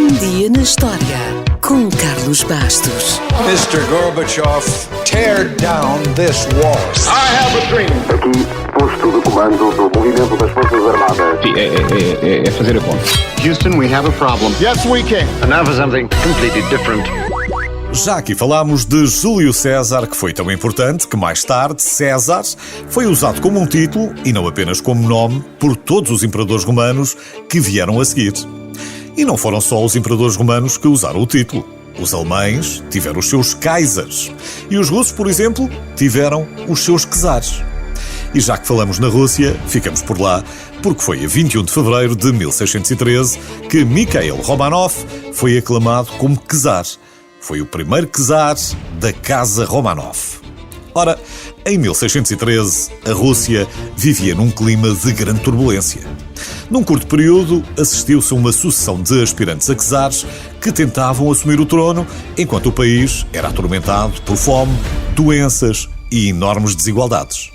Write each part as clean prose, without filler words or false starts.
Um dia na história com Carlos Bastos. Mr. Gorbachev, tear down this wall. I have a dream. Aqui, posto de comando do movimento das Forças Armadas. É fazer a conta. Houston, we have a problem. Yes, we can. And now for something completely different. Já aqui falámos de Júlio César, que foi tão importante que mais tarde César foi usado como um título e não apenas como nome por todos os imperadores romanos que vieram a seguir. E não foram só os imperadores romanos que usaram o título. Os alemães tiveram os seus Kaisers e os russos, por exemplo, tiveram os seus czares. E já que falamos na Rússia, ficamos por lá, porque foi a 21 de fevereiro de 1613 que Mikhail Romanov foi aclamado como czar. Foi o primeiro czar da Casa Romanov. Ora, em 1613, a Rússia vivia num clima de grande turbulência. Num curto período, assistiu-se a uma sucessão de aspirantes a czares que tentavam assumir o trono, enquanto o país era atormentado por fome, doenças e enormes desigualdades.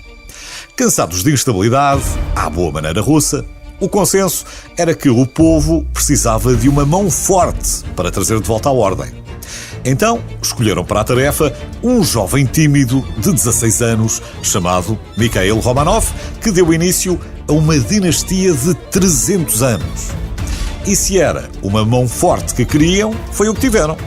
Cansados de instabilidade, à boa maneira russa, o consenso era que o povo precisava de uma mão forte para trazer de volta a ordem. Então, escolheram para a tarefa um jovem tímido de 16 anos chamado Mikhail Romanov, que deu início a uma dinastia de 300 anos. E se era uma mão forte que queriam, foi o que tiveram.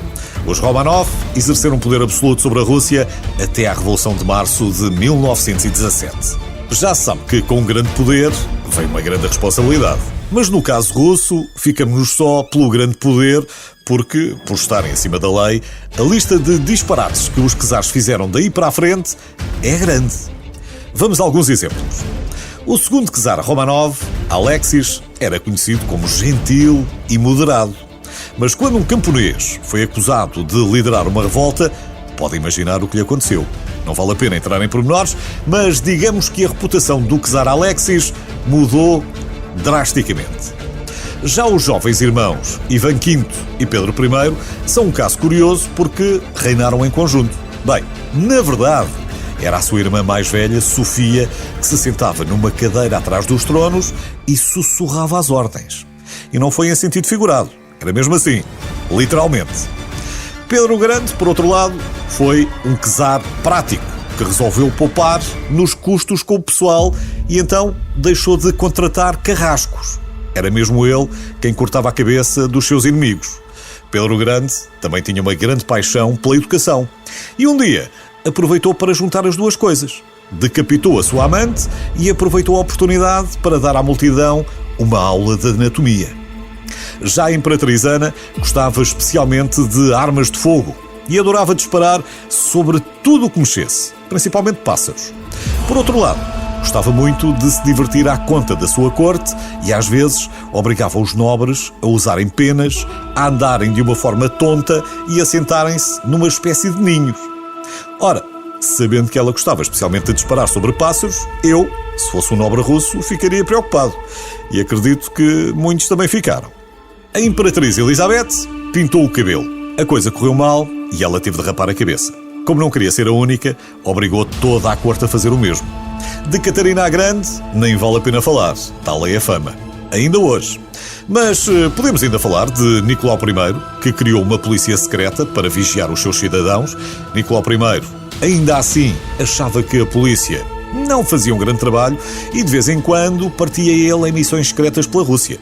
Os Romanov exerceram poder absoluto sobre a Rússia até à Revolução de Março de 1917. Já se sabe que com um grande poder vem uma grande responsabilidade. Mas no caso russo, ficamos só pelo grande poder, porque, por estarem acima da lei, a lista de disparates que os czares fizeram daí para a frente é grande. Vamos a alguns exemplos. O segundo czar Romanov, Alexis, era conhecido como gentil e moderado. Mas quando um camponês foi acusado de liderar uma revolta, pode imaginar o que lhe aconteceu. Não vale a pena entrar em pormenores, mas digamos que a reputação do czar Alexis mudou drasticamente. Já os jovens irmãos Ivan V e Pedro I são um caso curioso porque reinaram em conjunto. Bem, na verdade, era a sua irmã mais velha, Sofia, que se sentava numa cadeira atrás dos tronos e sussurrava as ordens. E não foi em sentido figurado, era mesmo assim, literalmente. Pedro o Grande, por outro lado, foi um czar prático, que resolveu poupar nos custos com o pessoal e então deixou de contratar carrascos. Era mesmo ele quem cortava a cabeça dos seus inimigos. Pedro o Grande também tinha uma grande paixão pela educação e um dia aproveitou para juntar as duas coisas. Decapitou a sua amante e aproveitou a oportunidade para dar à multidão uma aula de anatomia. Já a Imperatriz Ana gostava especialmente de armas de fogo e adorava disparar sobre tudo o que mexesse, principalmente pássaros. Por outro lado, gostava muito de se divertir à conta da sua corte e às vezes obrigava os nobres a usarem penas, a andarem de uma forma tonta e a sentarem-se numa espécie de ninhos. Ora, sabendo que ela gostava especialmente de disparar sobre pássaros, eu, se fosse um nobre russo, ficaria preocupado. E acredito que muitos também ficaram. A Imperatriz Elizabeth pintou o cabelo. A coisa correu mal e ela teve de rapar a cabeça. Como não queria ser a única, obrigou toda a corte a fazer o mesmo. De Catarina a Grande, nem vale a pena falar, tal é a fama. Ainda hoje. Mas podemos ainda falar de Nicolau I, que criou uma polícia secreta para vigiar os seus cidadãos. Nicolau I, ainda assim, achava que a polícia não fazia um grande trabalho e de vez em quando partia ele em missões secretas pela Rússia.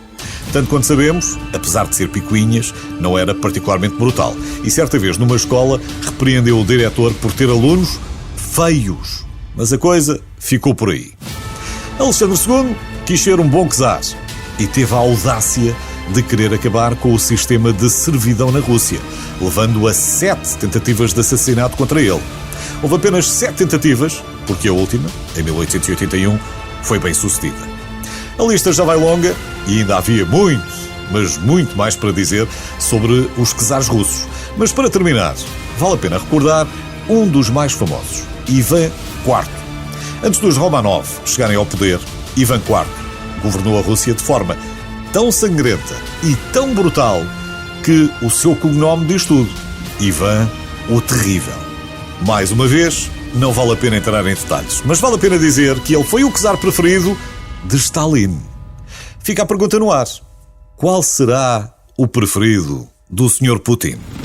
Tanto quanto sabemos, apesar de ser picuinhas, não era particularmente brutal. E certa vez, numa escola, repreendeu o diretor por ter alunos feios. Mas a coisa ficou por aí. Alexandre II quis ser um bom czar e teve a audácia de querer acabar com o sistema de servidão na Rússia, levando a 7 tentativas de assassinato contra ele. Houve apenas 7 tentativas, porque a última, em 1881, foi bem sucedida. A lista já vai longa e ainda havia muito, mas muito mais para dizer sobre os czares russos. Mas para terminar, vale a pena recordar um dos mais famosos, Ivan IV. Antes dos Romanov chegarem ao poder, Ivan IV governou a Rússia de forma tão sangrenta e tão brutal que o seu cognome diz tudo: Ivan o Terrível. Mais uma vez, não vale a pena entrar em detalhes, mas vale a pena dizer que ele foi o czar preferido de Stalin. Fica a pergunta no ar: qual será o preferido do Sr. Putin.